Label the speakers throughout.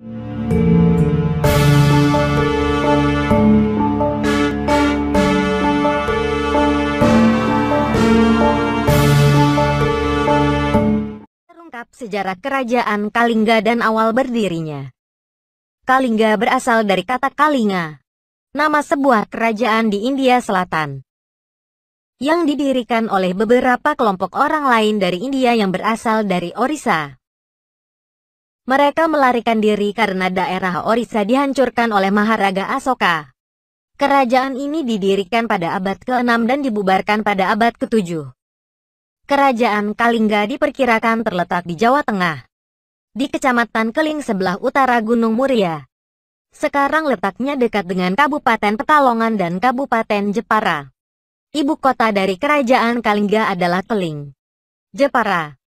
Speaker 1: Terungkap sejarah kerajaan Kalingga dan awal berdirinya. Kalingga berasal dari kata Kalinga, nama sebuah kerajaan di India Selatan, yang didirikan oleh beberapa kelompok orang lain dari India yang berasal dari Orissa. Mereka melarikan diri karena daerah Orissa dihancurkan oleh Maharaja Asoka. Kerajaan ini didirikan pada abad ke-6 dan dibubarkan pada abad ke-7. Kerajaan Kalingga diperkirakan terletak di Jawa Tengah, di Kecamatan Keling sebelah utara Gunung Muria. Sekarang letaknya dekat dengan Kabupaten Pekalongan dan Kabupaten Jepara. Ibu kota dari kerajaan Kalingga adalah Keling, Jepara,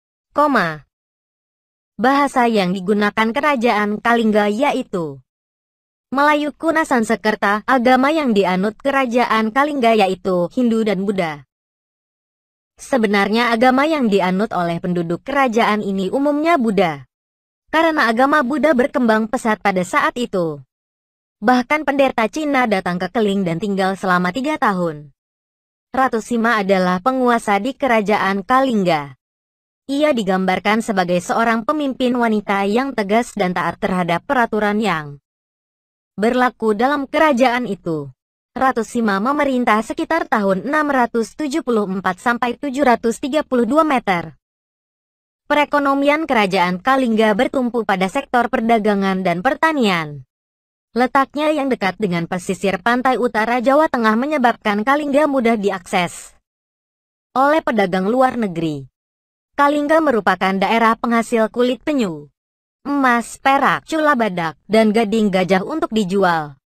Speaker 1: bahasa yang digunakan kerajaan Kalingga yaitu Melayu kuno Sanskerta. Agama yang dianut kerajaan Kalingga yaitu Hindu dan Buddha. Sebenarnya agama yang dianut oleh penduduk kerajaan ini umumnya Buddha, karena agama Buddha berkembang pesat pada saat itu. Bahkan pendeta Cina datang ke Keling dan tinggal selama 3 tahun. Ratu Sima adalah penguasa di kerajaan Kalingga. Ia digambarkan sebagai seorang pemimpin wanita yang tegas dan taat terhadap peraturan yang berlaku dalam kerajaan itu. Ratu Sima memerintah sekitar tahun 674 sampai 732 meter. Perekonomian kerajaan Kalingga bertumpu pada sektor perdagangan dan pertanian. Letaknya yang dekat dengan pesisir pantai utara Jawa Tengah menyebabkan Kalingga mudah diakses oleh pedagang luar negeri. Kalingga merupakan daerah penghasil kulit penyu, emas, perak, cula badak, dan gading gajah untuk dijual.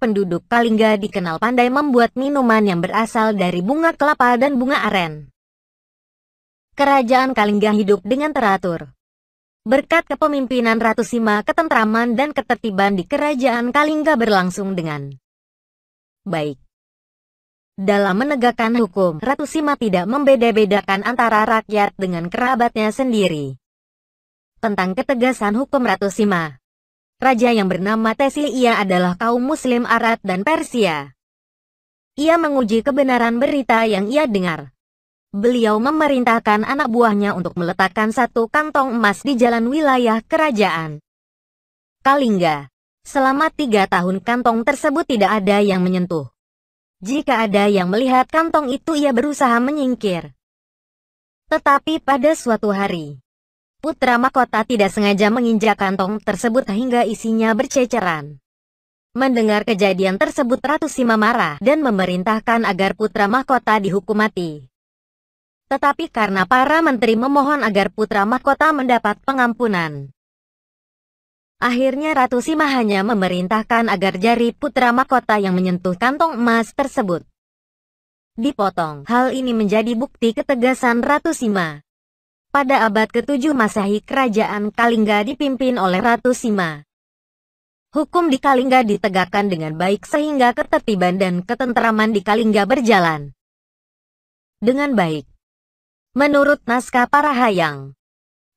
Speaker 1: Penduduk Kalingga dikenal pandai membuat minuman yang berasal dari bunga kelapa dan bunga aren. Kerajaan Kalingga hidup dengan teratur. Berkat kepemimpinan Ratu Sima, ketentraman dan ketertiban di kerajaan Kalingga berlangsung dengan baik. Dalam menegakkan hukum, Ratu Sima tidak membeda-bedakan antara rakyat dengan kerabatnya sendiri. Tentang ketegasan hukum Ratu Sima, raja yang bernama Teslia adalah kaum Muslim Arab dan Persia. Ia menguji kebenaran berita yang ia dengar. Beliau memerintahkan anak buahnya untuk meletakkan 1 kantong emas di jalan wilayah kerajaan Kalingga. Selama 3 tahun kantong tersebut tidak ada yang menyentuh. Jika ada yang melihat kantong itu, ia berusaha menyingkir. Tetapi pada suatu hari, putra mahkota tidak sengaja menginjak kantong tersebut hingga isinya berceceran. Mendengar kejadian tersebut, Ratu Sima marah dan memerintahkan agar putra mahkota dihukum mati. Tetapi karena para menteri memohon agar putra mahkota mendapat pengampunan, akhirnya Ratu Sima hanya memerintahkan agar jari putra mahkota yang menyentuh kantong emas tersebut dipotong. Hal ini menjadi bukti ketegasan Ratu Sima. Pada abad ke-7 Masehi, kerajaan Kalingga dipimpin oleh Ratu Sima. Hukum di Kalingga ditegakkan dengan baik sehingga ketertiban dan ketentraman di Kalingga berjalan dengan baik. Menurut naskah Parahayang,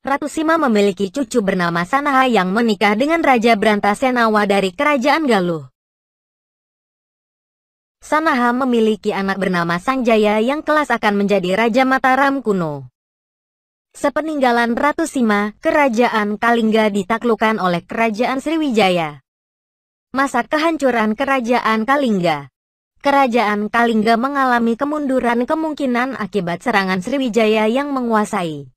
Speaker 1: Ratu Sima memiliki cucu bernama Sanaha yang menikah dengan Raja Brantasenawa dari kerajaan Galuh. Sanaha memiliki anak bernama Sanjaya yang kelak akan menjadi Raja Mataram kuno. Sepeninggalan Ratu Sima, kerajaan Kalingga ditaklukkan oleh kerajaan Sriwijaya. Masa kehancuran kerajaan Kalingga. Kerajaan Kalingga mengalami kemunduran kemungkinan akibat serangan Sriwijaya yang menguasai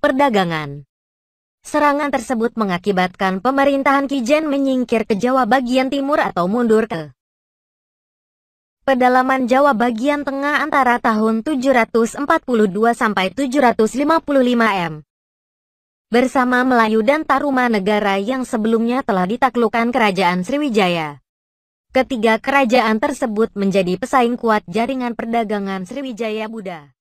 Speaker 1: perdagangan. Serangan tersebut mengakibatkan pemerintahan Kijen menyingkir ke Jawa bagian timur atau mundur ke pedalaman Jawa bagian tengah antara tahun 742 sampai 755 m. Bersama Melayu dan Tarumanegara yang sebelumnya telah ditaklukkan kerajaan Sriwijaya. Ketiga kerajaan tersebut menjadi pesaing kuat jaringan perdagangan Sriwijaya Buddha.